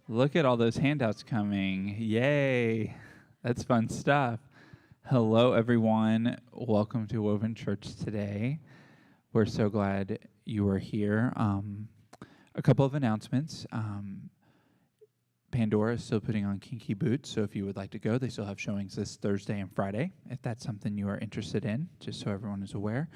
Look at all those handouts coming. Yay. That's fun stuff. Hello, everyone. Welcome to Woven Church today. We're so glad you are here. A couple of announcements. Pandora is still putting on Kinky Boots, so if you would like to go, they still have showings this Thursday and Friday, if that's something you are interested in, just so everyone is aware.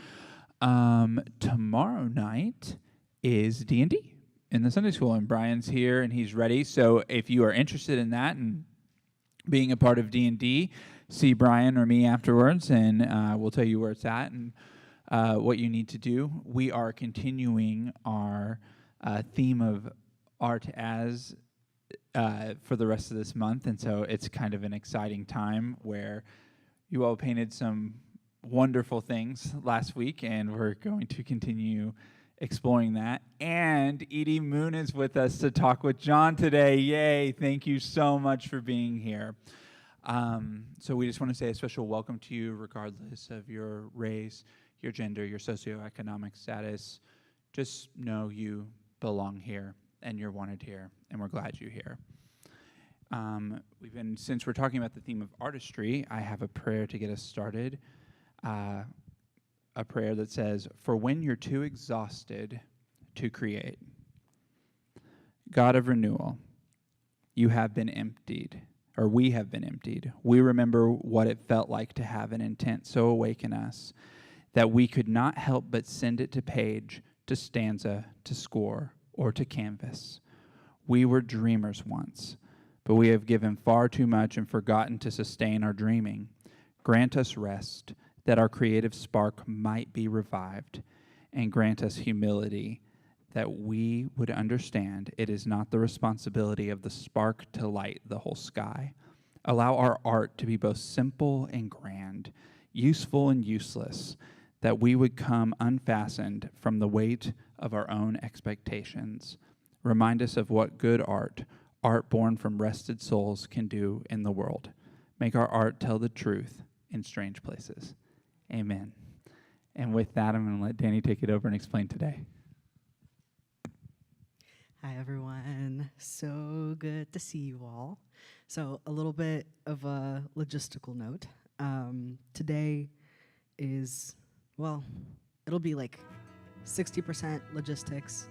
Tomorrow night is D&D in the Sunday school, and Brian's here and he's ready. So if you are interested in that and being a part of D&D, see Brian or me afterwards, and we'll tell you where it's at and what you need to do. We are continuing our theme of art as for the rest of this month, and so it's kind of an exciting time where you all painted some wonderful things last week, and we're going to continue exploring that. And Edie Moon is with us to talk with John today. Yay! Thank you so much for being here. So we just want to say a special welcome to you, regardless of your race, your gender, your socioeconomic status. Just know you belong here, and you're wanted here, and we're glad you're here. Since we're talking about the theme of artistry, I have a prayer to get us started. A prayer that says, "For when you're too exhausted to create, God of renewal, you have been emptied, or we have been emptied. We remember what it felt like to have an intent so awaken us that we could not help but send it to page, to stanza, to score, or to canvas. We were dreamers once, but we have given far too much and forgotten to sustain our dreaming. Grant us rest, that our creative spark might be revived, and grant us humility, that we would understand it is not the responsibility of the spark to light the whole sky. Allow our art to be both simple and grand, useful and useless, that we would come unfastened from the weight of our own expectations. Remind us of what good art born from rested souls, can do in the world. Make our art tell the truth in strange places. Amen." And with that, I'm going to let Danny take it over and explain today. Hi, everyone. So good to see you all. So a little bit of a logistical note. Today is, well, it'll be like 60% logistics,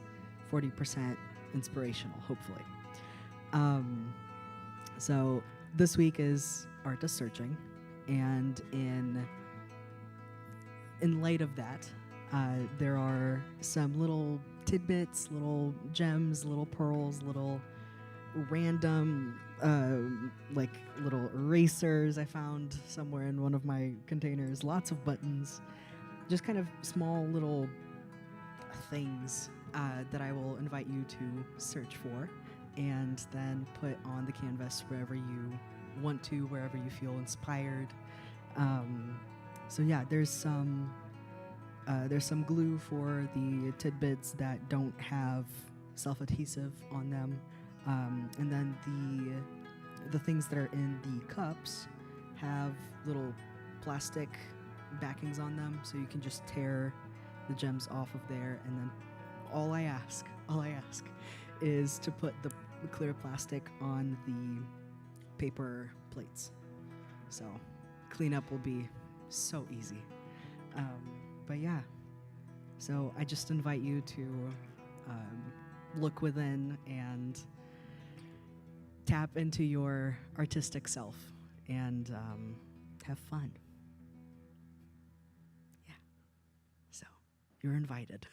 40% inspirational, hopefully. So this week is Artist Searching, and in light of that, there are some little tidbits, little gems, little pearls, little random, like little erasers I found somewhere in one of my containers, lots of buttons, just kind of small little things that I will invite you to search for and then put on the canvas wherever you want to, wherever you feel inspired. So yeah, there's some glue for the tidbits that don't have self-adhesive on them, and then the things that are in the cups have little plastic backings on them, so you can just tear the gems off of there. And then all I ask is to put the clear plastic on the paper plates. So cleanup will be so easy. But yeah, so I just invite you to look within and tap into your artistic self and have fun. Yeah, so you're invited.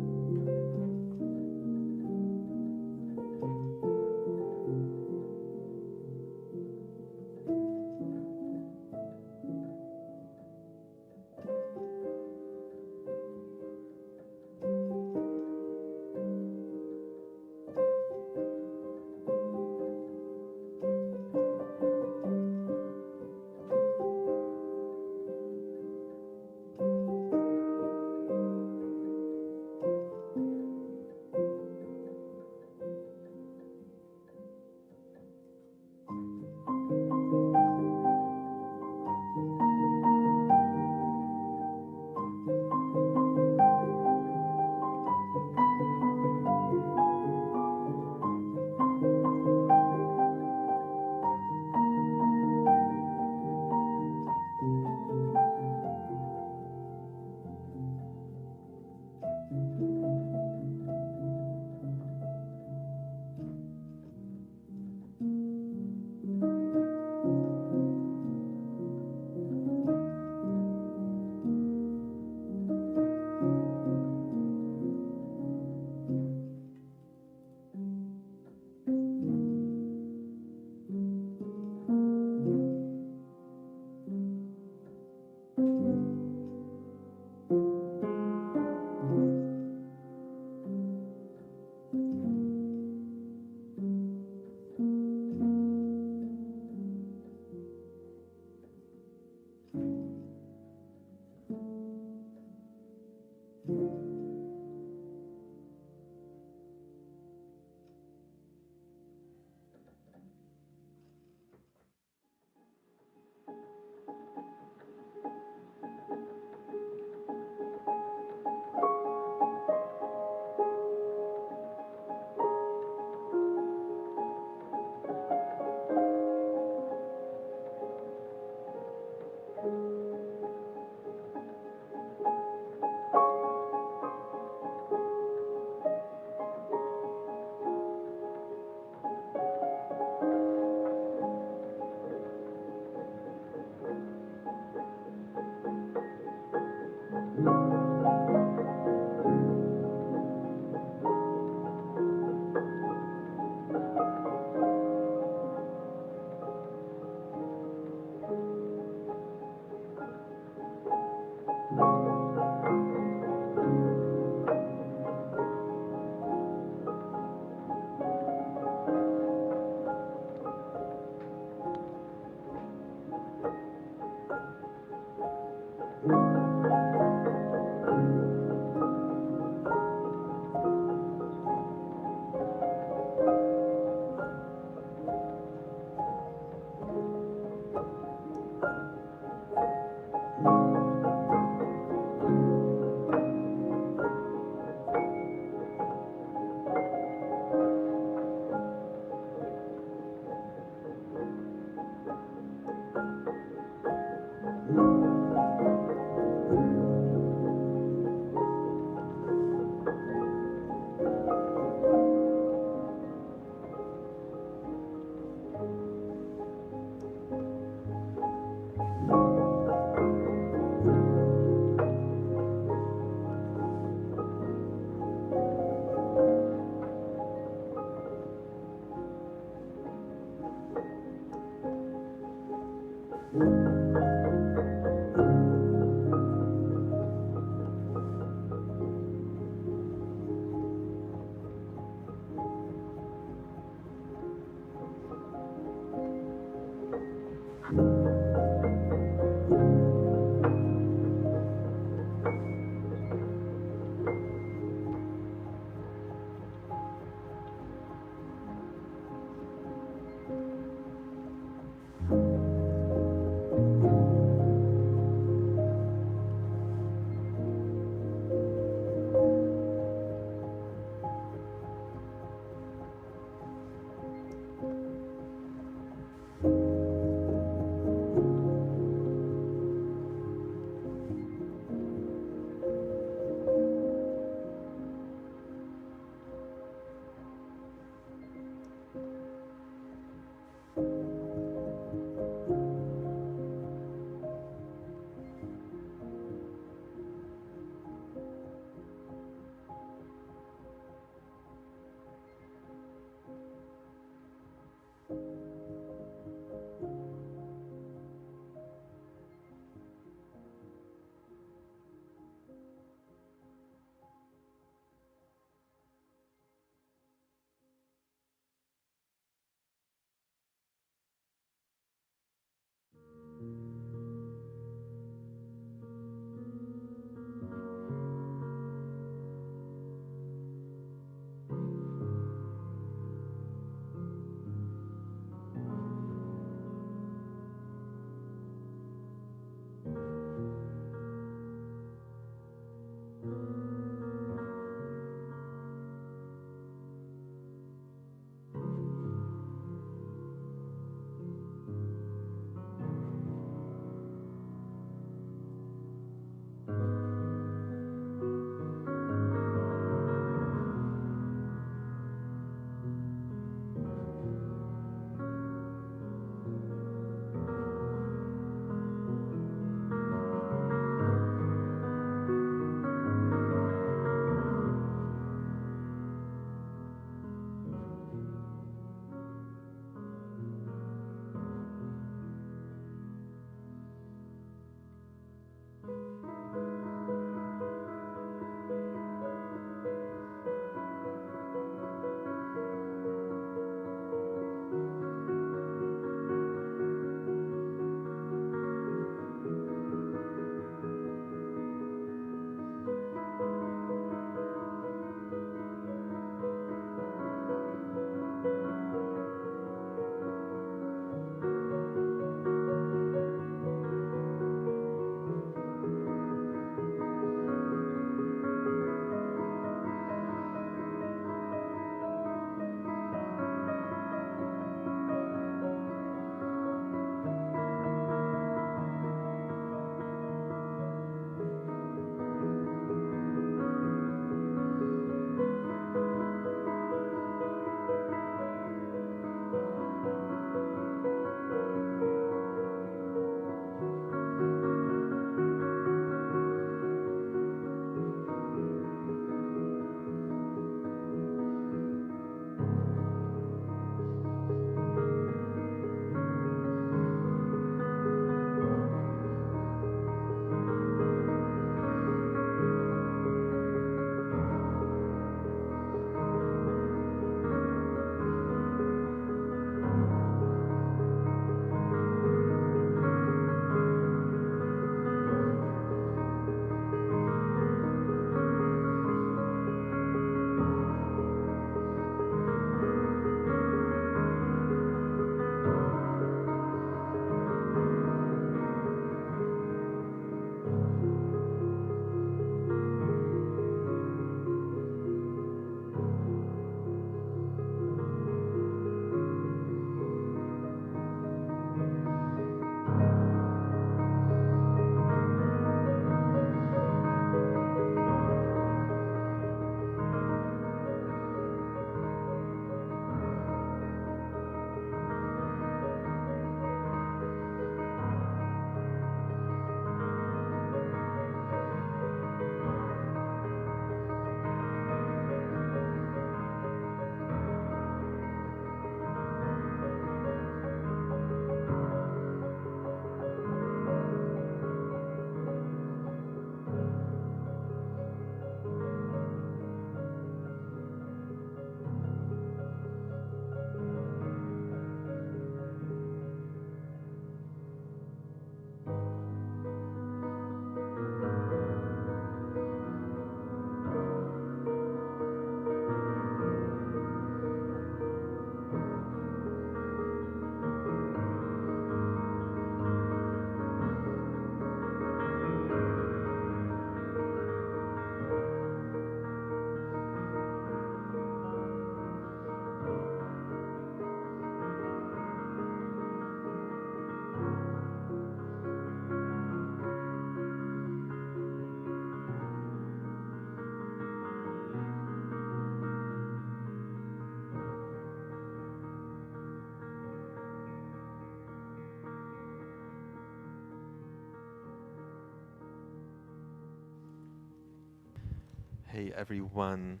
Hey everyone.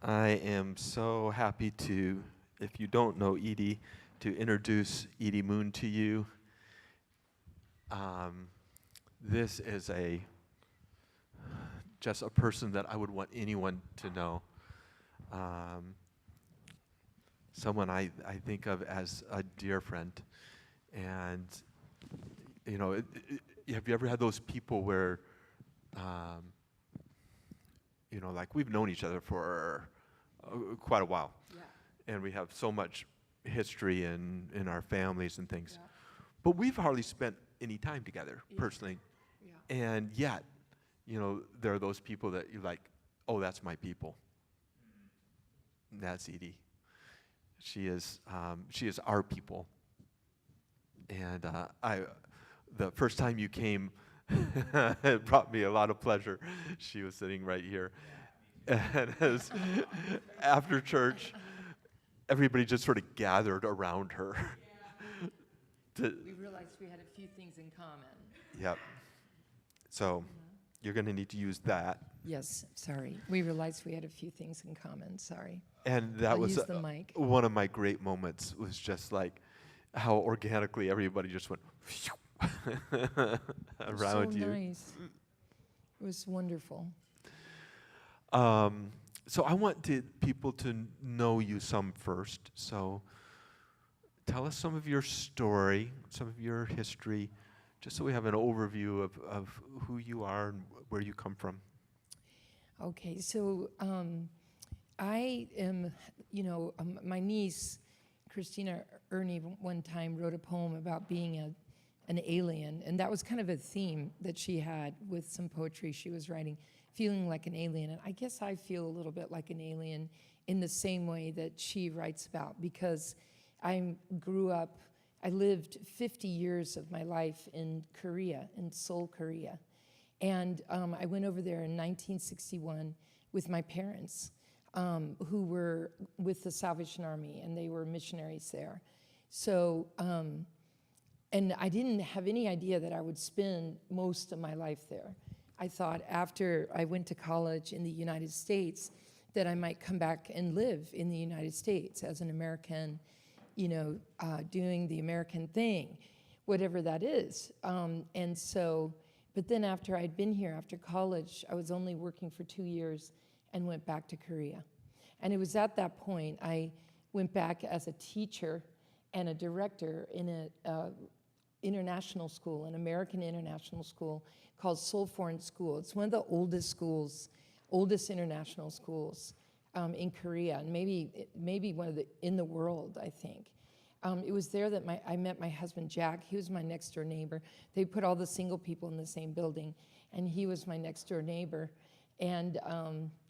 I am so happy to, if you don't know Edie, to introduce Edie Moon to you. This is just a person that I would want anyone to know. Someone I think of as a dear friend. And, you know, have you ever had those people where, you know, like we've known each other for quite a while. Yeah. And we have so much history in our families and things. Yeah. But we've hardly spent any time together, personally. Yeah. And yet, you know, there are those people that you're like, oh, that's my people. That's Edie. She is our people. And the first time you came, it brought me a lot of pleasure. She was sitting right here. And after church, everybody just sort of gathered around her. We realized we had a few things in common. Yep. So you're going to need to use that. Yes, sorry. We realized we had a few things in common, sorry. And that I'll was use the mic. One of my great moments was just like how organically everybody just went around you. So nice. It was wonderful. So I want people to know you some first. So tell us some of your story, some of your history, just so we have an overview of who you are and where you come from. Okay, so I am, my niece, Christina Ernie, one time wrote a poem about being an alien, and that was kind of a theme that she had with some poetry she was writing, feeling like an alien. And I guess I feel a little bit like an alien in the same way that she writes about, because I lived 50 years of my life in Korea, in Seoul, Korea. And I went over there in 1961 with my parents, who were with the Salvation Army, and they were missionaries there. So, and I didn't have any idea that I would spend most of my life there. I thought after I went to college in the United States that I might come back and live in the United States as an American, doing the American thing, whatever that is. And so, but then after I'd been here, after college, I was only working for 2 years and went back to Korea. And it was at that point I went back as a teacher and a director in an international school, an American international school called Seoul Foreign School. It's one of the oldest schools, oldest international schools in Korea, and maybe one of in the world, I think. It was there that I met my husband, Jack. He was my next door neighbor. They put all the single people in the same building, and he was my next door neighbor. And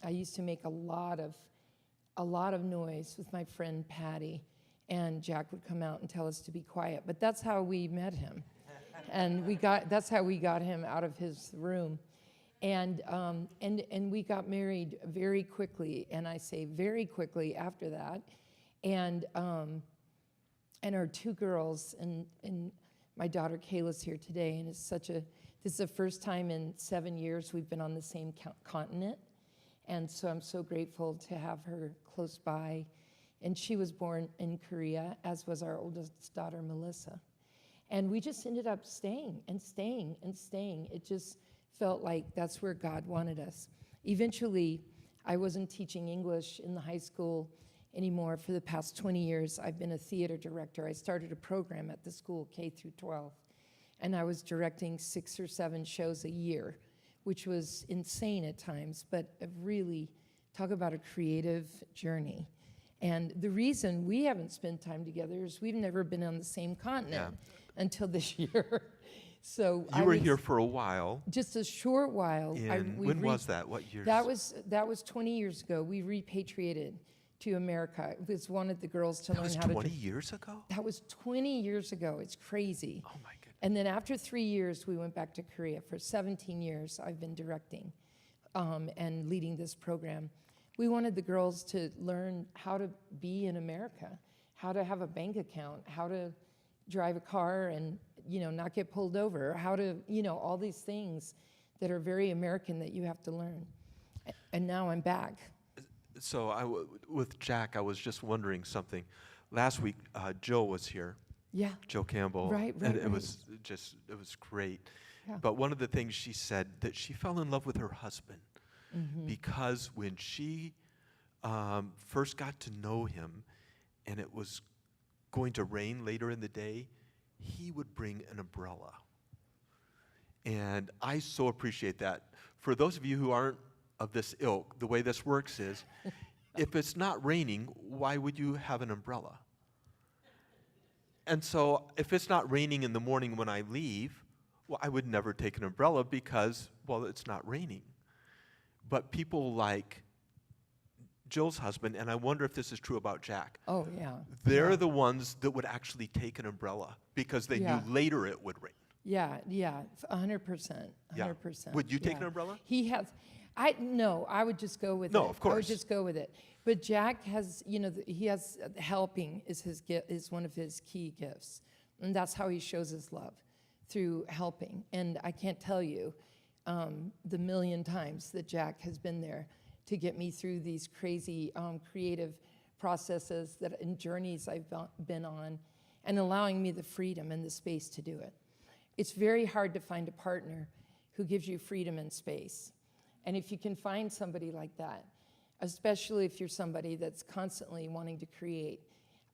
I used to make a lot of noise with my friend Patty, and Jack would come out and tell us to be quiet. But that's how we met him, and that's how we got him out of his room. And we got married very quickly, and I say very quickly after that. And our two girls, and my daughter Kayla's here today, and this is the first time in 7 years we've been on the same continent. And so I'm so grateful to have her close by. And she was born in Korea, as was our oldest daughter, Melissa. And we just ended up staying and staying and staying. It just felt like that's where God wanted us. Eventually, I wasn't teaching English in the high school anymore. For the past 20 years, I've been a theater director. I started a program at the school, K through 12, and I was directing 6 or 7 shows a year, which was insane at times, but really, talk about a creative journey. And the reason we haven't spent time together is we've never been on the same continent until this year. So you were here for a while. Just a short while. When was that? What years? That was 20 years ago. We repatriated to America. It was wanted the girls to learn how to. That was 20 years ago? That was 20 years ago. It's crazy. Oh my goodness. And then after 3 years, we went back to Korea. For 17 years, I've been directing and leading this program. We wanted the girls to learn how to be in America, how to have a bank account, how to drive a car and, not get pulled over, how to, all these things that are very American that you have to learn. And now I'm back. So with Jack, I was just wondering something. Last week, Joe was here, Yeah. Joe Campbell. Right, And right, it right. was great. Yeah. But one of the things she said, that she fell in love with her husband because when she first got to know him and it was going to rain later in the day, he would bring an umbrella. And I so appreciate that. For those of you who aren't of this ilk, the way this works is, if it's not raining, why would you have an umbrella? And so if it's not raining in the morning when I leave, well, I would never take an umbrella because, well, it's not raining. But people like Jill's husband, and I wonder if this is true about Jack, Oh, yeah. they're Yeah. the ones that would actually take an umbrella because they Yeah. knew later it would rain. Yeah, yeah, 100%, 100%. Would you take yeah. an umbrella? He has, I would just go with it. No, of I course. would just go with it. But Jack has, he has, helping is his gift, is one of his key gifts. And that's how he shows his love, through helping. And I can't tell you the million times that Jack has been there to get me through these crazy creative processes and journeys I've been on, and allowing me the freedom and the space to do it. It's very hard to find a partner who gives you freedom and space. And if you can find somebody like that, especially if you're somebody that's constantly wanting to create,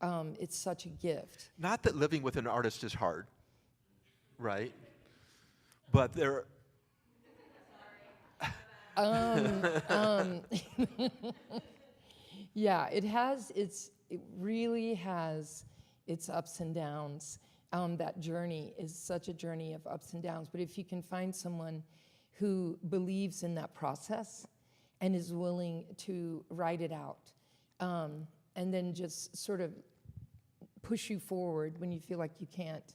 it's such a gift. Not that living with an artist is hard, right? But there. Yeah, it really has its ups and downs. That journey is such a journey of ups and downs. But if you can find someone who believes in that process and is willing to ride it out, and then just sort of push you forward when you feel like you can't,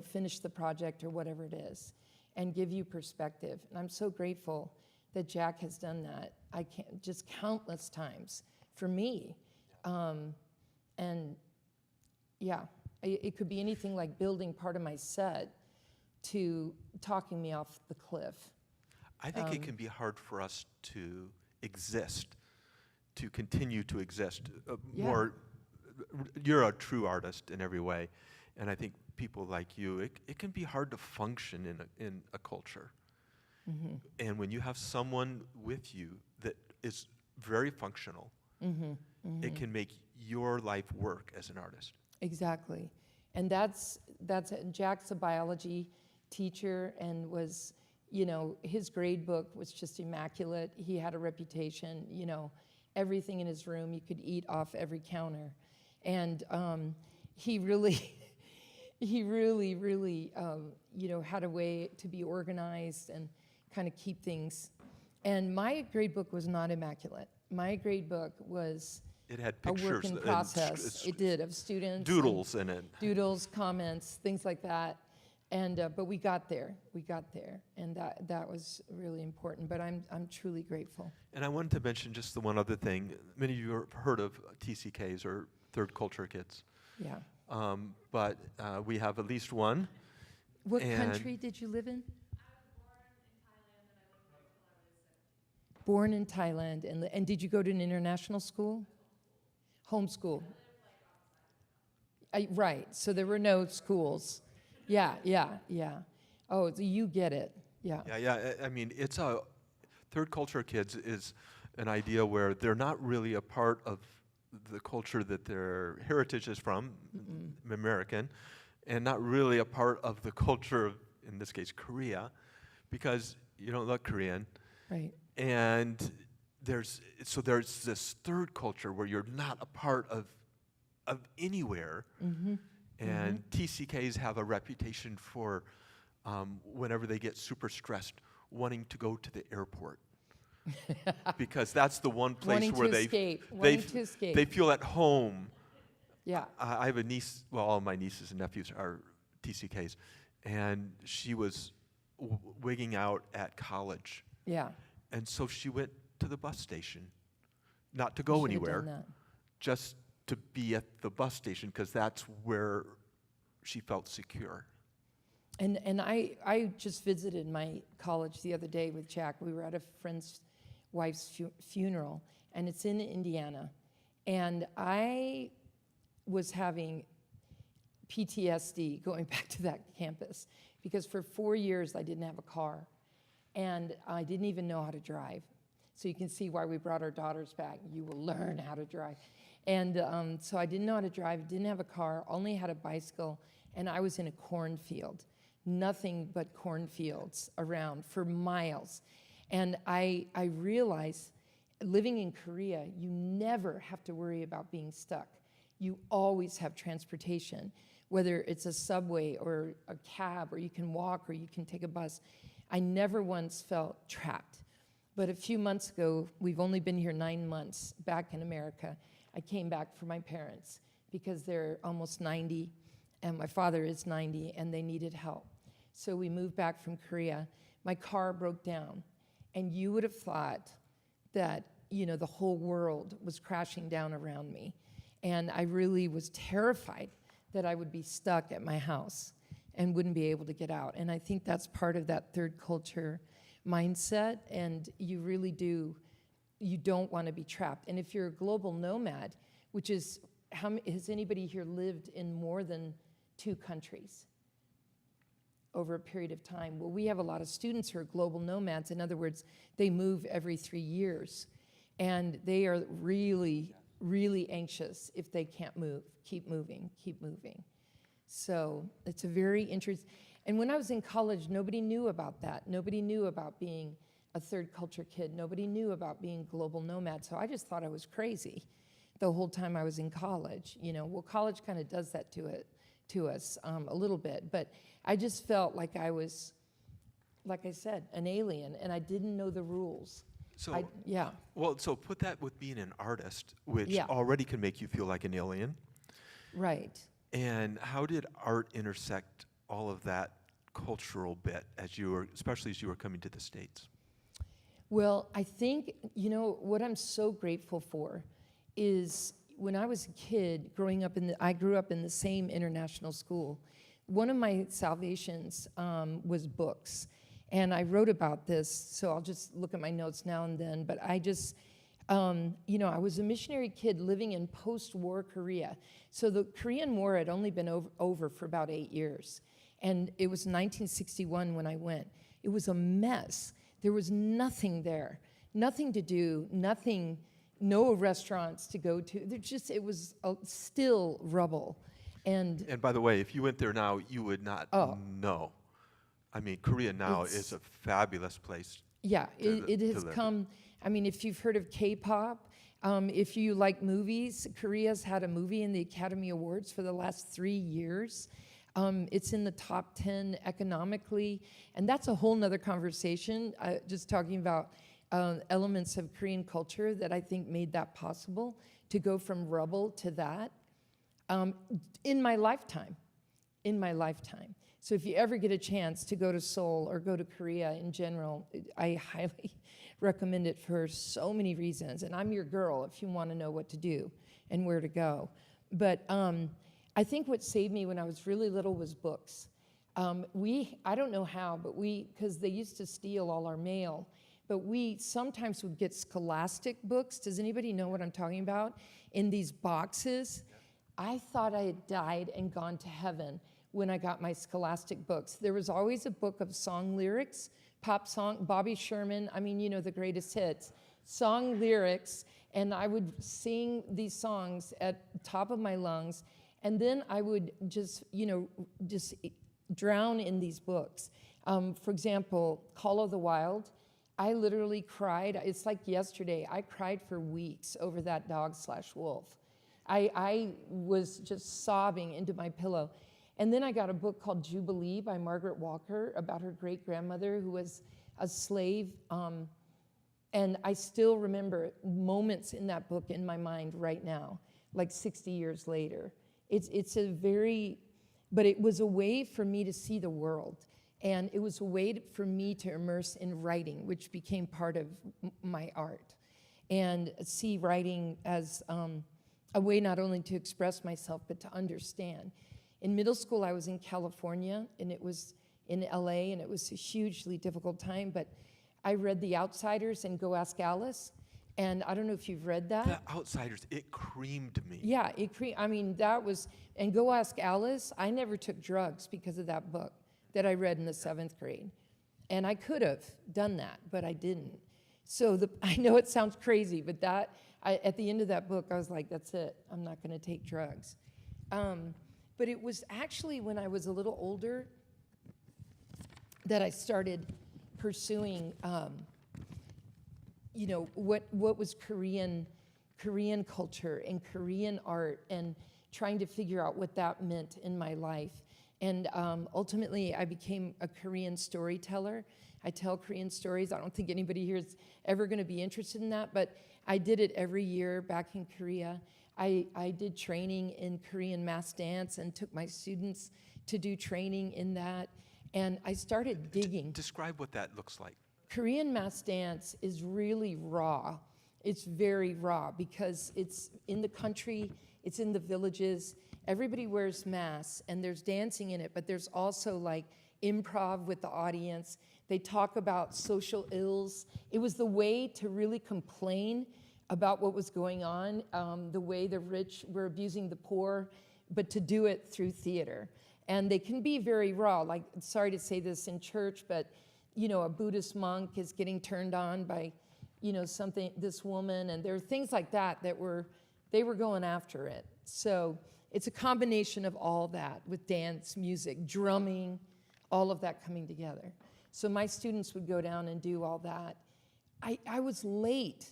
finish the project or whatever it is, and give you perspective. And I'm so grateful that Jack has done that. I can't, just countless times for me. And yeah, it could be anything like building part of my set to talking me off the cliff. I think it can be hard for us to exist, to continue to exist. Yeah. You're a true artist in every way, and I think people like you, it can be hard to function in a culture. Mm-hmm. And when you have someone with you that is very functional, it can make your life work as an artist. Exactly. And Jack's a biology teacher and was, his grade book was just immaculate. He had a reputation, everything in his room, you could eat off every counter. And he really, really, had a way to be organized and kind of keep things. And my grade book was not immaculate. My grade book was It had a pictures work in and process. It did, of students. doodles in it. Doodles, comments, things like that. And but we got there, and that was really important. But I'm truly grateful. And I wanted to mention just the one other thing. Many of you have heard of TCKs, or third culture kids. Yeah. But we have at least one. What And- country did you live in? Born in Thailand, and did you go to an international school? Homeschool. Right. So there were no schools. Yeah. Oh, so you get it. Yeah. Yeah. I mean, it's a third culture kids is an idea where they're not really a part of the culture that their heritage is from, American, and not really a part of the culture of, in this case, Korea, because you don't look Korean. Right. And there's this third culture where you're not a part of anywhere. And TCKs have a reputation for, whenever they get super stressed, wanting to go to the airport. Because that's the one place Wanting where to they escape. they Wanting f- to escape. they feel at home. Yeah. I have a niece. Well, all my nieces and nephews are TCKs, and she was wigging out at college, Yeah. and so she went to the bus station, not to You go should have done anywhere, that. just to be at the bus station, because that's where she felt secure. And I just visited my college the other day with Jack. We were at a friend's wife's funeral, and it's in Indiana. And I was having PTSD going back to that campus because for 4 years I didn't have a car, and I didn't even know how to drive. So you can see why we brought our daughters back. You will learn how to drive. And so I didn't know how to drive, didn't have a car, only had a bicycle, and I was in a cornfield. Nothing but cornfields around for miles. And I realized living in Korea, you never have to worry about being stuck. You always have transportation, whether it's a subway or a cab, or you can walk, or you can take a bus. I never once felt trapped. But a few months ago, we've only been here 9 months back in America. I came back for my parents because they're almost 90, and my father is 90, and they needed help. So we moved back from Korea. My car broke down, and you would have thought that, the whole world was crashing down around me. And I really was terrified that I would be stuck at my house and wouldn't be able to get out. And I think that's part of that third culture mindset, and you really don't want to be trapped. And if you're a global nomad, which is, has anybody here lived in more than 2 countries over a period of time? Well, we have a lot of students who are global nomads. In other words, they move every 3 years, and they are really, really anxious if they can't move. Keep moving, keep moving. So it's a very interesting, and when I was in college, nobody knew about that. Nobody knew about being a third culture kid. Nobody knew about being global nomad. So I just thought I was crazy the whole time I was in college. Well, college kind of does that to us a little bit. But I just felt like I was, like I said, an alien, and I didn't know the rules. So, yeah. Well, so put that with being an artist, which Yeah. already can make you feel like an alien. Right. And how did art intersect all of that cultural bit especially as you were coming to the States? Well, I think, what I'm so grateful for is when I was a kid growing up I grew up in the same international school. One of my salvations was books. And I wrote about this, so I'll just look at my notes now and then, but I just, I was a missionary kid living in post-war Korea. So the Korean War had only been over for about 8 years. And it was 1961 when I went. It was a mess. There was nothing there, nothing to do, no restaurants to go to. It was still rubble. And by the way, if you went there now, you would not know. I mean, Korea now is a fabulous place. Yeah, it has come. I mean, if you've heard of K-pop, if you like movies, Korea's had a movie in the Academy Awards for the last 3 years. It's in the top 10 economically, and that's a whole nother conversation, just talking about elements of Korean culture that I think made that possible, to go from rubble to that in my lifetime. So if you ever get a chance to go to Seoul or go to Korea in general, I highly recommend it for so many reasons. And I'm your girl if you want to know what to do and where to go. But I think what saved me when I was really little was books. I don't know how, but because they used to steal all our mail, but we sometimes would get scholastic books. Does anybody know what I'm talking about? In these boxes. I thought I had died and gone to heaven when I got my scholastic books. There was always a book of song lyrics, pop song, Bobby Sherman, the greatest hits, song lyrics, and I would sing these songs at the top of my lungs, and then I would just drown in these books. For example, Call of the Wild, I literally cried. It's like yesterday. I cried for weeks over that dog/wolf. I was just sobbing into my pillow. And then I got a book called Jubilee by Margaret Walker about her great-grandmother who was a slave. And I still remember moments in that book in my mind right now, like 60 years later. But it was a way for me to see the world. And it was a way for me to immerse in writing, which became part of my art. And see writing as a way not only to express myself, but to understand. In middle school, I was in California, and it was in LA, and it was a hugely difficult time, but I read The Outsiders and Go Ask Alice, and I don't know if you've read that. The Outsiders, it creamed me. Yeah, I mean, that was, and Go Ask Alice, I never took drugs because of that book that I read in the 7th grade. And I could have done that, but I didn't. So I know it sounds crazy, but at the end of that book, I was like, that's it. I'm not going to take drugs. But it was actually when I was a little older that I started pursuing, what was Korean culture and Korean art, and trying to figure out what that meant in my life. And ultimately, I became a Korean storyteller. I tell Korean stories. I don't think anybody here is ever going to be interested in that, but I did it every year back in Korea. I did training in Korean mass dance and took my students to do training in that. And I started digging. Describe what that looks like. Korean mass dance is really raw. It's very raw because it's in the country, it's in the villages. Everybody wears masks and there's dancing in it, but there's also like improv with the audience. They talk about social ills. It was the way to really complain about what was going on, the way the rich were abusing the poor, but to do it through theater. And they can be very raw. Like, sorry to say this in church, but a Buddhist monk is getting turned on by, this woman, and there are things like that they were going after it. So it's a combination of all that with dance, music, drumming, all of that coming together. So my students would go down and do all that. I was late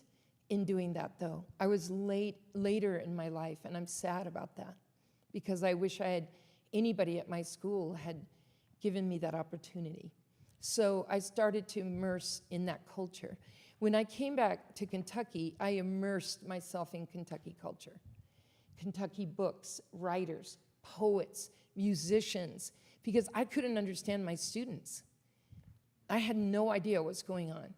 in doing that, though. I was later in my life, and I'm sad about that because I wish anybody at my school had given me that opportunity. So I started to immerse in that culture. When I came back to Kentucky, I immersed myself in Kentucky culture. Kentucky books, writers, poets, musicians, because I couldn't understand my students. I had no idea what was going on.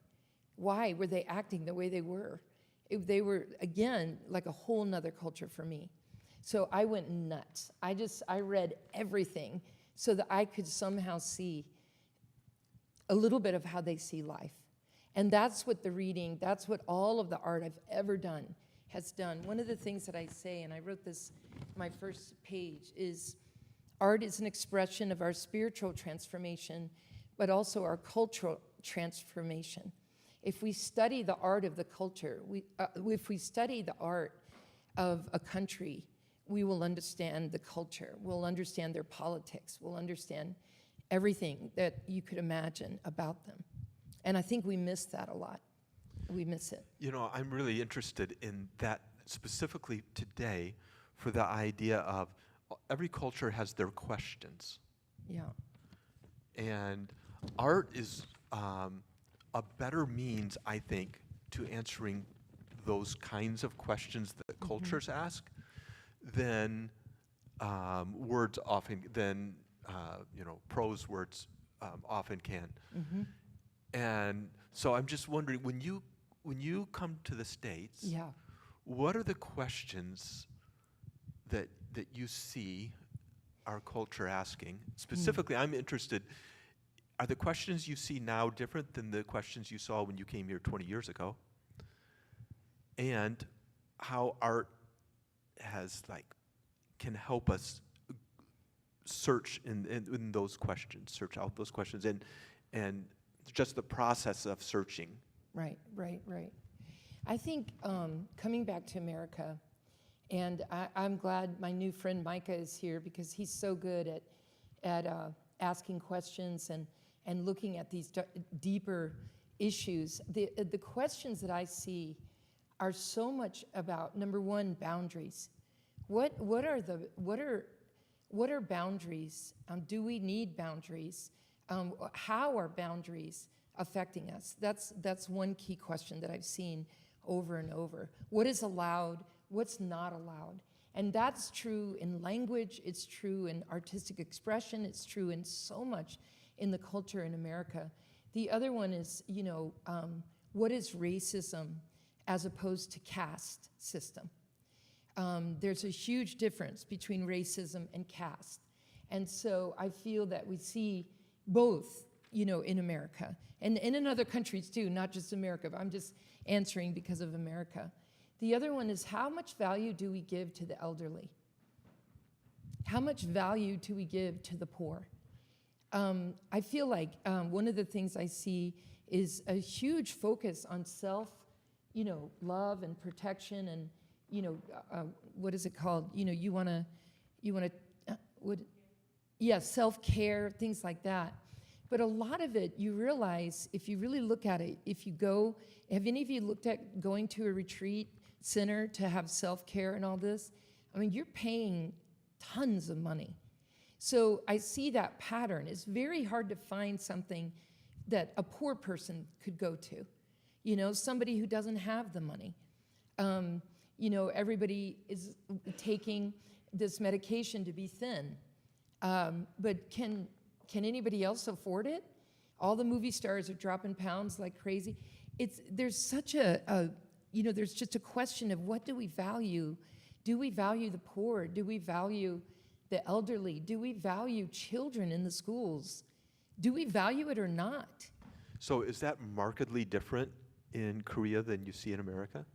Why were they acting the way they were? They were, again, like a whole nother culture for me. So I went nuts. I read everything so that I could somehow see a little bit of how they see life. And that's what that's what all of the art I've ever done has done. One of the things that I say, and I wrote this my first page, is art is an expression of our spiritual transformation, but also our cultural transformation. If we study the art of the culture, if we study the art of a country, we will understand the culture. We'll understand their politics. We'll understand everything that you could imagine about them. And I think we miss that a lot. We miss it. I'm really interested in that specifically today for the idea of every culture has their questions. Yeah. And art is a better means, I think, to answering those kinds of questions that cultures ask than words often, than prose words often can. Mm-hmm. And so I'm just wondering, when you come to the States, Yeah. what are the questions that you see our culture asking? Specifically, I'm interested, are the questions you see now different than the questions you saw when you came here 20 years ago? And how art can help us search in those questions, search out those questions, and just the process of searching. Right. I think coming back to America, and I'm glad my new friend Micah is here because he's so good at asking questions and looking at these deeper issues. The questions that I see are so much about, number one, boundaries. What are boundaries? Do we need boundaries? How are boundaries affecting us? That's one key question that I've seen over and over. What is allowed? What's not allowed? And that's true in language. It's true in artistic expression. It's true in so much in the culture in America. The other one is, what is racism as opposed to caste system? There's a huge difference between racism and caste. And so I feel that we see both, in America, and in other countries too, not just America, but I'm just answering because of America. The other one is, how much value do we give to the elderly? How much value do we give to the poor? I feel like one of the things I see is a huge focus on love and protection, and what is it called? You want to, self-care, things like that. But a lot of it, you realize, if you really look at it, have any of you looked at going to a retreat center to have self-care and all this? I mean, you're paying tons of money. So I see that pattern. It's very hard to find something that a poor person could go to, somebody who doesn't have the money. Everybody is taking this medication to be thin. But can anybody else afford it? All the movie stars are dropping pounds like crazy. There's such there's just a question of, what do we value? Do we value the poor? Do we value the elderly? Do we value children in the schools? Do we value it or not? So is that markedly different in Korea than you see in America?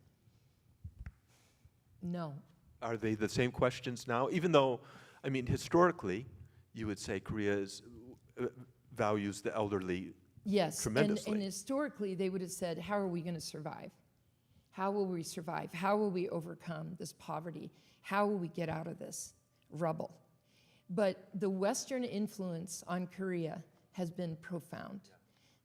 No. Are they the same questions now? Even though, I mean, historically, you would say Korea values the elderly tremendously. And historically, they would have said, how are we going to survive? How will we survive? How will we overcome this poverty? How will we get out of this rubble? But the Western influence on Korea has been profound.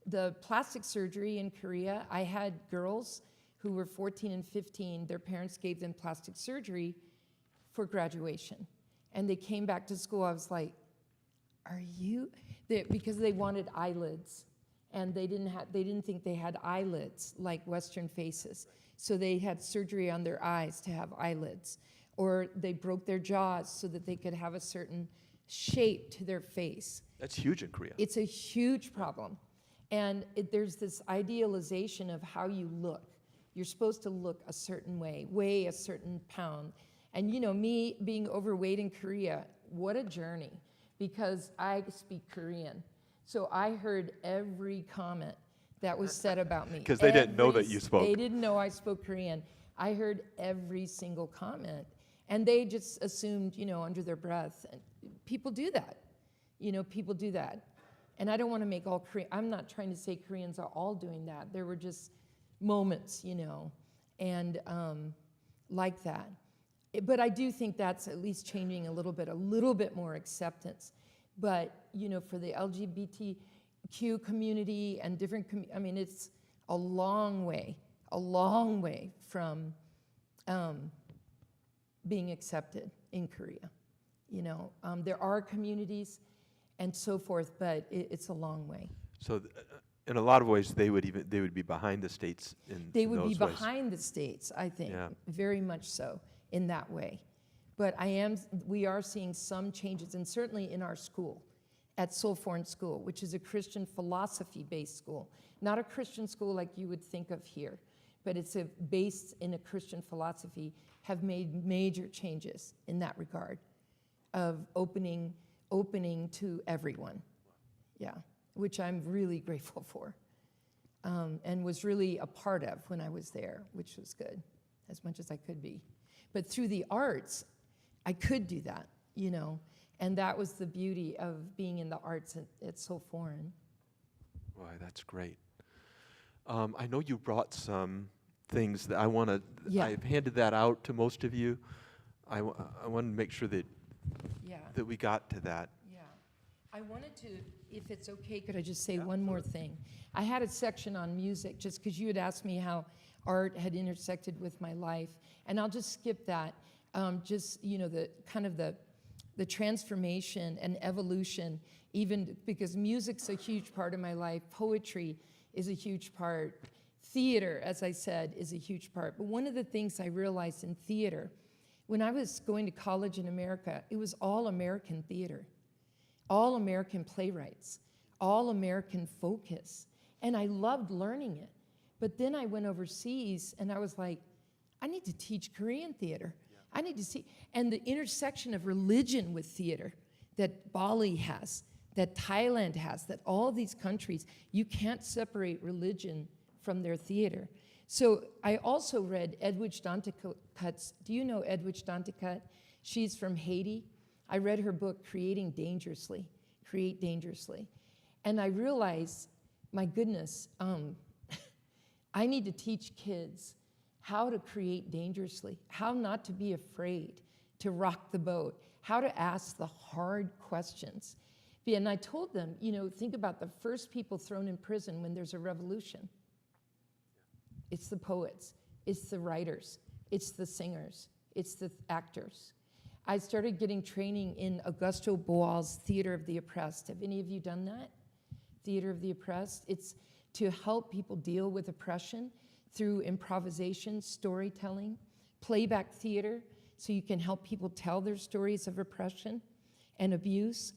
The plastic surgery in Korea, I had girls who were 14 and 15, their parents gave them plastic surgery for graduation. And they came back to school, I was like, because they wanted eyelids. And they didn't think they had eyelids like Western faces. So they had surgery on their eyes to have eyelids. Or they broke their jaws so that they could have a certain shape to their face. That's huge in Korea. It's a huge problem. And there's this idealization of how you look. You're supposed to look a certain way, weigh a certain pound. And me being overweight in Korea, what a journey, because I speak Korean. So I heard every comment that was said about me. Because they didn't know that you spoke. They didn't know I spoke Korean. I heard every single comment. And they just assumed, under their breath. And people do that. People do that. And I don't want to make all Korean, I'm not trying to say Koreans are all doing that. There were just moments, and like that. But I do think that's at least changing a little bit more acceptance. But, for the LGBTQ community and different, it's a long way from being accepted in Korea. There are communities and so forth, but it's a long way. So in a lot of ways, they would be behind the states in They would be those ways. behind the states, I think, Yeah. very much so in that way. But we are seeing some changes, and certainly in our school, at Soul Foreign School, which is a Christian philosophy-based school. Not a Christian school like you would think of here, but it's based in a Christian philosophy, have made major changes in that regard of opening to everyone. Yeah, which I'm really grateful for, and was really a part of when I was there, which was good, as much as I could be. But through the arts, I could do that, and that was the beauty of being in the arts at Soul Foreign. Boy, that's great. I know you brought some things that I want to, I've handed that out to most of you. I want to make sure that we got to that. Yeah. I wanted to, if it's okay, could I just say one more thing? I had a section on music, just because you had asked me how art had intersected with my life, and I'll just skip that. The kind of the transformation and evolution, even because music's a huge part of my life, poetry is a huge part, theater, as I said, is a huge part. But one of the things I realized in theater, when I was going to college in America, it was all American theater, all American playwrights, all American focus. And I loved learning it. But then I went overseas and I was like, I need to teach Korean theater. I need to see, and the intersection of religion with theater that Bali has, that Thailand has, that all these countries, you can't separate religion from their theater. So I also read Edwidge Danticut's, do you know Edwidge Danticut? She's from Haiti. I read her book, Create Dangerously. And I realized, my goodness, I need to teach kids how to create dangerously, how not to be afraid to rock the boat, how to ask the hard questions. And I told them, think about the first people thrown in prison when there's a revolution. It's the poets, it's the writers, it's the singers, it's the actors. I started getting training in Augusto Boal's Theater of the Oppressed. Have any of you done that? Theater of the Oppressed. It's to help people deal with oppression through improvisation, storytelling, playback theater, so you can help people tell their stories of oppression and abuse.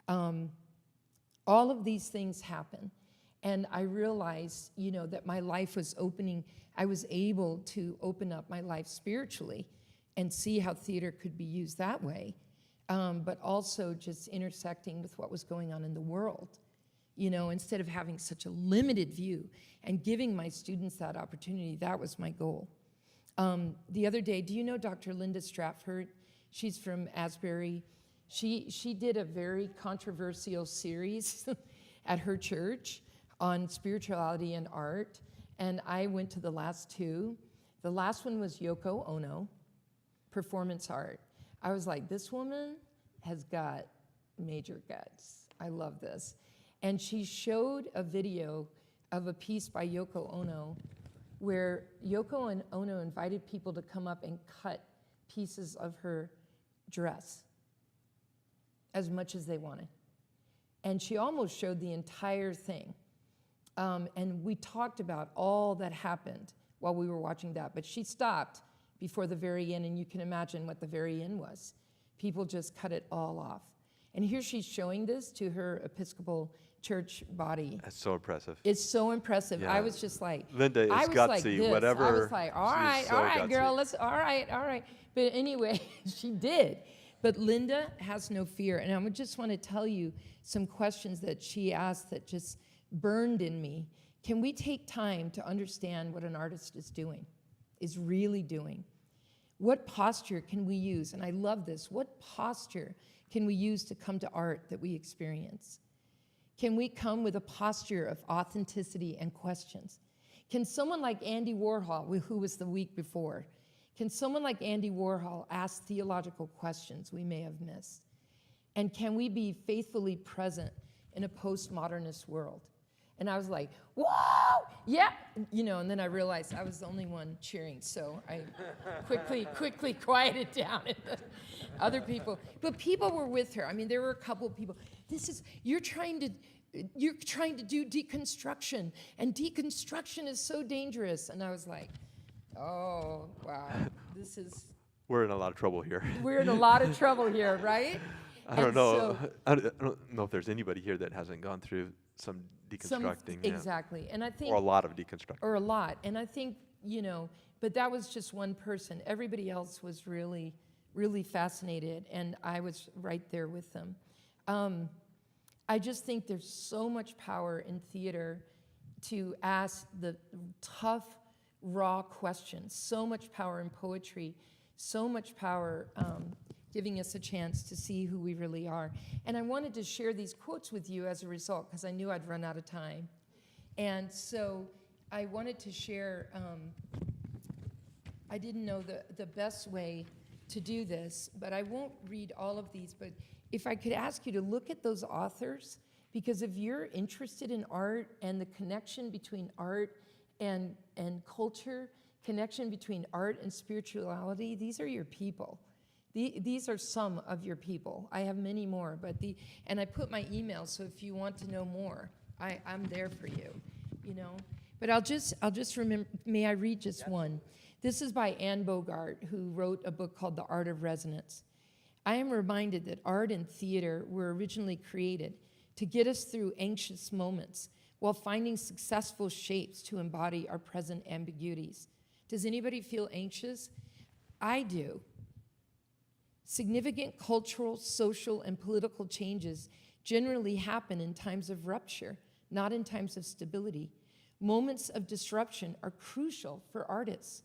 All of these things happen. And I realized, that my life was opening. I was able to open up my life spiritually and see how theater could be used that way, but also just intersecting with what was going on in the world. Instead of having such a limited view and giving my students that opportunity, that was my goal. The other day, do you know Dr. Linda Stratford? She's from Asbury. She did a very controversial series at her church on spirituality and art, and I went to the last two. The last one was Yoko Ono, performance art. I was like, this woman has got major guts. I love this. And she showed a video of a piece by Yoko Ono where Yoko Ono invited people to come up and cut pieces of her dress as much as they wanted. And she almost showed the entire thing. And we talked about all that happened while we were watching that. But she stopped before the very end, and you can imagine what the very end was. People just cut it all off. And here she's showing this to her Episcopal church body. That's so impressive. It's so impressive. Yeah. I was just like, Linda is I was gutsy, like this. whatever. I was like, all right, gutsy. girl, all right. But anyway, she did. But Linda has no fear. And I just want to tell you some questions that she asked that just burned in me. Can we take time to understand what an artist is doing, is really doing? What posture can we use? And I love this. What posture can we use to come to art that we experience? Can we come with a posture of authenticity and questions? Can someone like Andy Warhol, who was the week before, can someone like Andy Warhol ask theological questions we may have missed? And can we be faithfully present in a postmodernist world? And I was like, whoa, yeah, and then I realized I was the only one cheering, so I quickly quieted down other people. But people were with her. I mean, there were a couple of people. You're trying to do deconstruction, and deconstruction is so dangerous. And I was like, oh, wow, We're in a lot of trouble here. We're in a lot of trouble here, right? I don't know. I don't know if there's anybody here that hasn't gone through some deconstructing. Exactly. And I think, or a lot of deconstructing. Or a lot. And I think, but that was just one person. Everybody else was really, really fascinated, and I was right there with them. I just think there's so much power in theater to ask the tough, raw questions. So much power in poetry. So much power giving us a chance to see who we really are. And I wanted to share these quotes with you as a result, because I knew I'd run out of time. And so I wanted to share, I didn't know the best way to do this, but I won't read all of these, but if I could ask you to look at those authors, because if you're interested in art and the connection between art and culture, connection between art and spirituality, these are your people. These are some of your people. I have many more, and I put my email, so if you want to know more, I'm there for you, But I'll just remember, may I read just one? This is by Anne Bogart, who wrote a book called The Art of Resonance. I am reminded that art and theater were originally created to get us through anxious moments while finding successful shapes to embody our present ambiguities. Does anybody feel anxious? I do. Significant cultural, social, and political changes generally happen in times of rupture, not in times of stability. Moments of disruption are crucial for artists.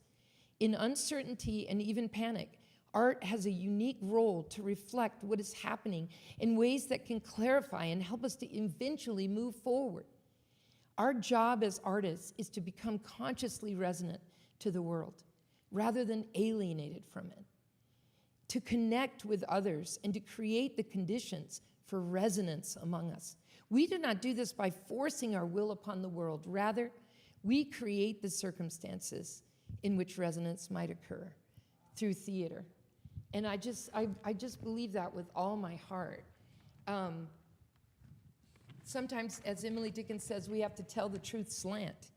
In uncertainty and even panic, art has a unique role to reflect what is happening in ways that can clarify and help us to eventually move forward. Our job as artists is to become consciously resonant to the world rather than alienated from it, to connect with others and to create the conditions for resonance among us. We do not do this by forcing our will upon the world. Rather, we create the circumstances in which resonance might occur through theater. And I just believe that with all my heart. Sometimes, as Emily Dickinson says, we have to tell the truth slant.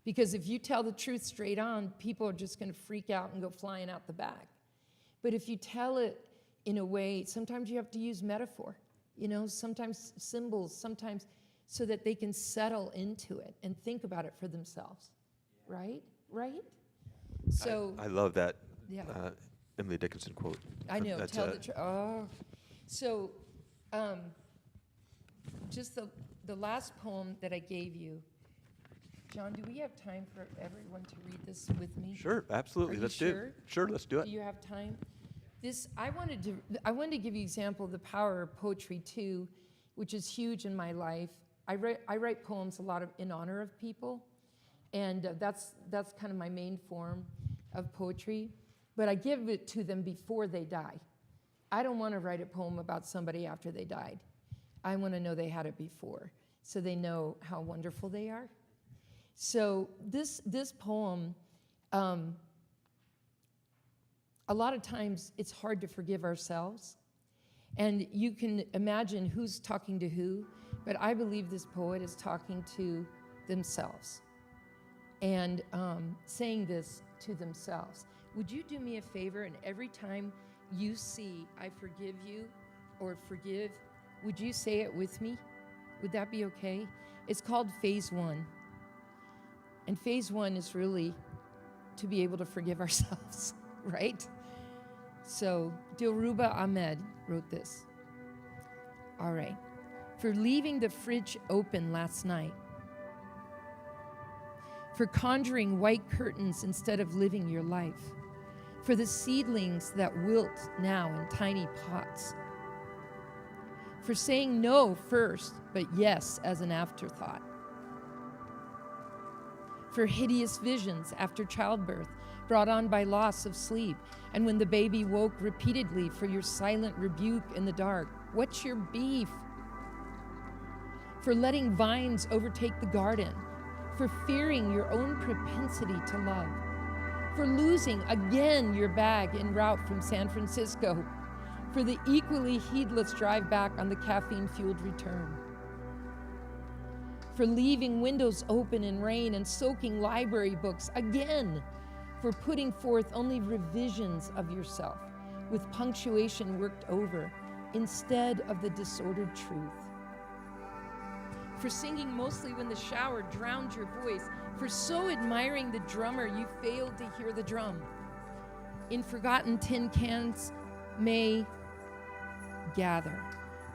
Because if you tell the truth straight on, people are just going to freak out and go flying out the back. But if you tell it in a way, sometimes you have to use metaphor, sometimes symbols, sometimes so that they can settle into it and think about it for themselves. Right? Right? So I love that yeah. Emily Dickinson quote. I know, That's tell the truth. Oh. So just the last poem that I gave you, John, do we have time for everyone to read this with me? Sure, absolutely. Are you Let's sure? do it. Sure, let's do it. Do you have time? I wanted to give you an example of the power of poetry too, which is huge in my life. I write poems a lot in honor of people, and that's kind of my main form of poetry. But I give it to them before they die. I don't want to write a poem about somebody after they died. I want to know they had it before, so they know how wonderful they are. So this poem, a lot of times it's hard to forgive ourselves. And you can imagine who's talking to who, but I believe this poet is talking to themselves and saying this to themselves. Would you do me a favor, and every time you see I forgive you or forgive, would you say it with me? Would that be okay? It's called Phase 1. And Phase 1 is really to be able to forgive ourselves, right? So Dilruba Ahmed wrote this. All right. For leaving the fridge open last night. For conjuring white curtains instead of living your life. For the seedlings that wilt now in tiny pots. For saying no first, but yes as an afterthought. For hideous visions after childbirth, brought on by loss of sleep, and when the baby woke repeatedly for your silent rebuke in the dark. What's your beef? For letting vines overtake the garden, for fearing your own propensity to love, for losing again your bag en route from San Francisco, for the equally heedless drive back on the caffeine-fueled return, for leaving windows open in rain and soaking library books again, for putting forth only revisions of yourself with punctuation worked over instead of the disordered truth, for singing mostly when the shower drowned your voice, for so admiring the drummer you failed to hear the drum. In forgotten tin cans may gather,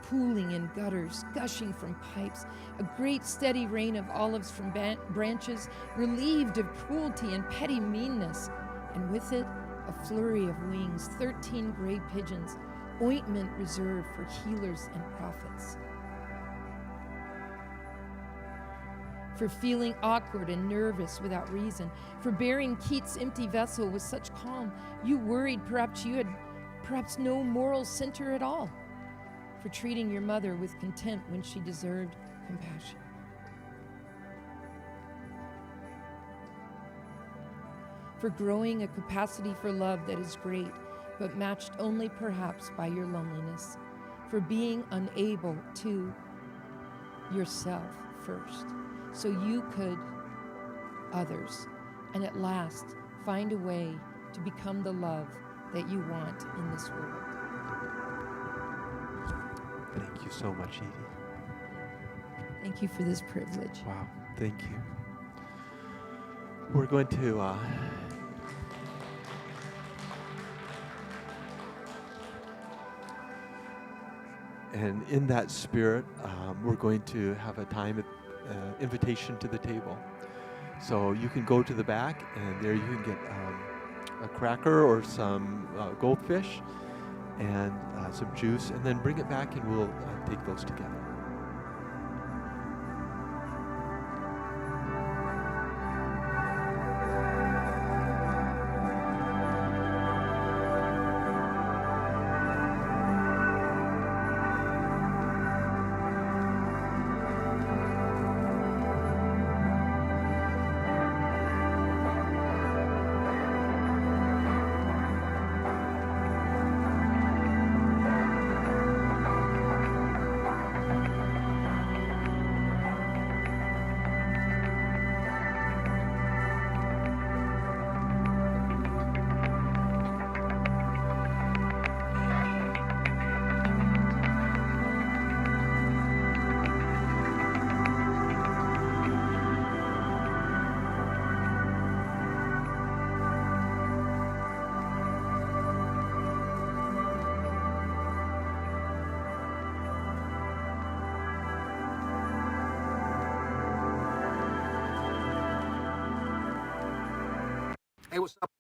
pooling in gutters, gushing from pipes, a great steady rain of olives from branches, relieved of cruelty and petty meanness, and with it a flurry of wings, 13 gray pigeons, ointment reserved for healers and prophets. For feeling awkward and nervous without reason, for bearing Keats' empty vessel with such calm, you worried perhaps you had no moral center at all, for treating your mother with contempt when she deserved compassion. For growing a capacity for love that is great, but matched only perhaps by your loneliness, for being unable to yourself first, so you could others, and at last find a way to become the love that you want in this world. Thank you so much, Edie. Thank you for this privilege. Wow, thank you. We're going to And in that spirit, we're going to have a time of invitation to the table. So you can go to the back, and there you can get a cracker or some goldfish and some juice, and then bring it back, and we'll take those together. Hey, what's up?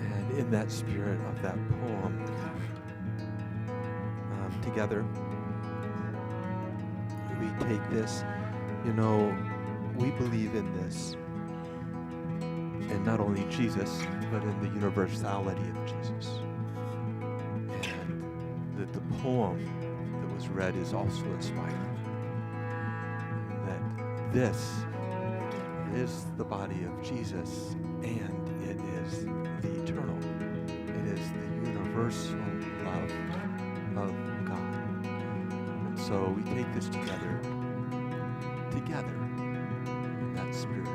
And in that spirit of that poem, together, we take this, we believe in this, and not only Jesus, but in the universality of Jesus. And that the poem that was read is also inspiring. That this is the body of Jesus, and it is the eternal. It is the universal love of God. And so we take this together in that spirit.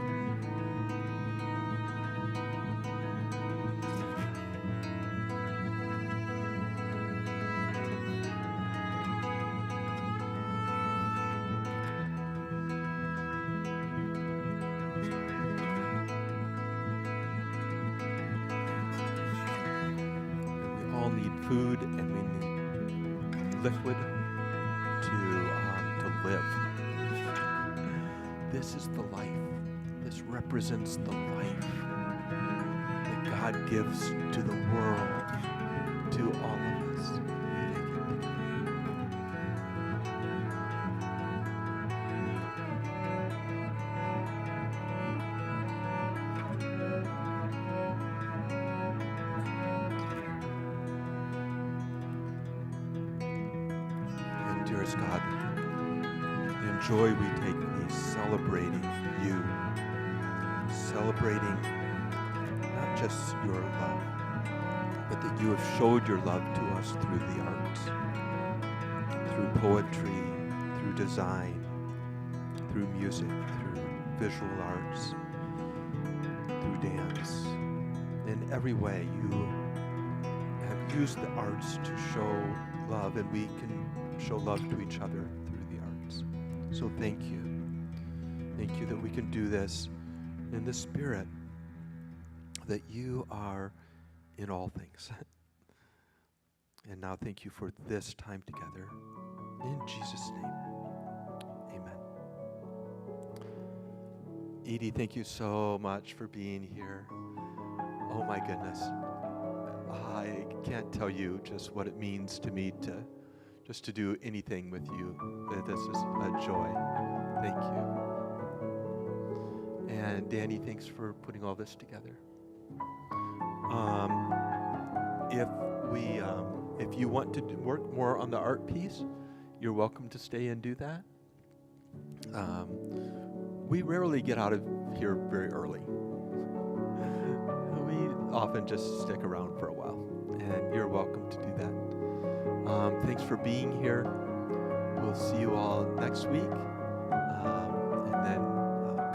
We all need food, and we need liquid to live. This is the life. This represents the life that God gives to the world, to all of us. And dearest God, in joy we take these, celebrating you, celebrating not just your love, but that you have showed your love to us through the arts, through poetry, through design, through music, through visual arts, through dance. In every way, you have used the arts to show love, and we can show love to each other through the arts. So thank you. Thank you that we can do this in the spirit that you are in all things. And now thank you for this time together. In Jesus' name, amen. Edie, thank you so much for being here. Oh my goodness. I can't tell you just what it means to me to do anything with you. This is a joy. Thank you. And Danny, thanks for putting all this together. If we If you want to work more on the art piece, you're welcome to stay and do that. We rarely get out of here very early. We often just stick around for a while, and you're welcome to do that. Thanks for being here. We'll see you all next week. And then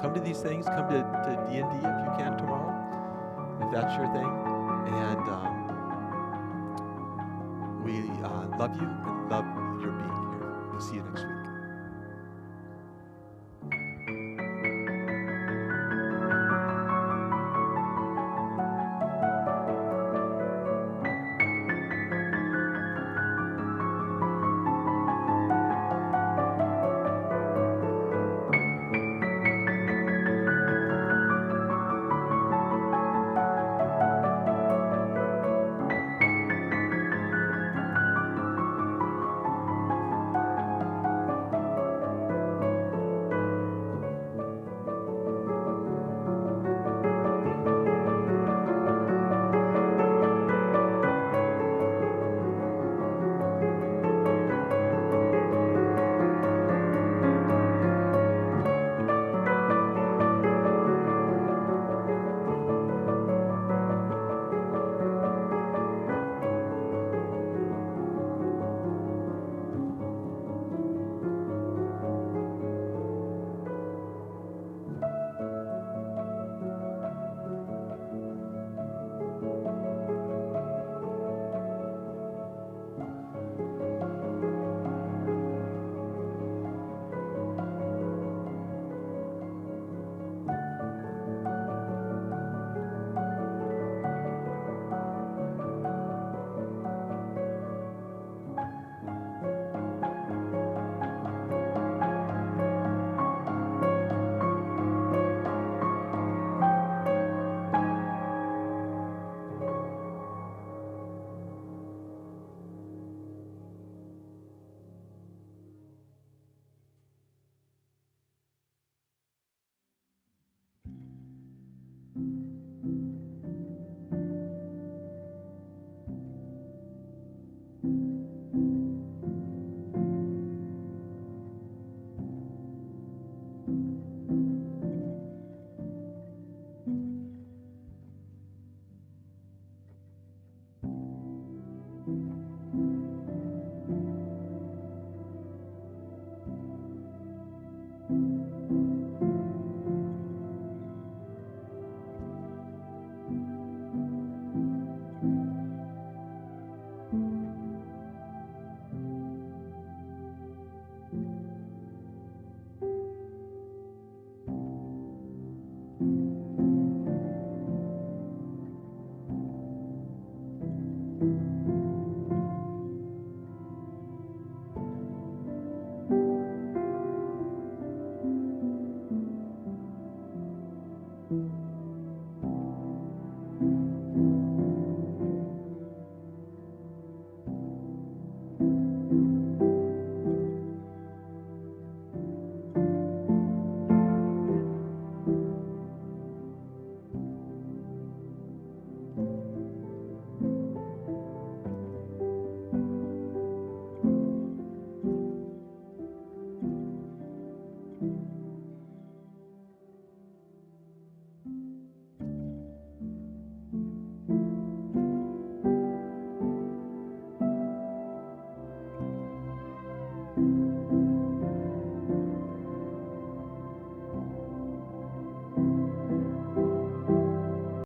come to these things. Come to D&D if you can tomorrow, if that's your thing. And we love you and love your being here. We'll see you next week.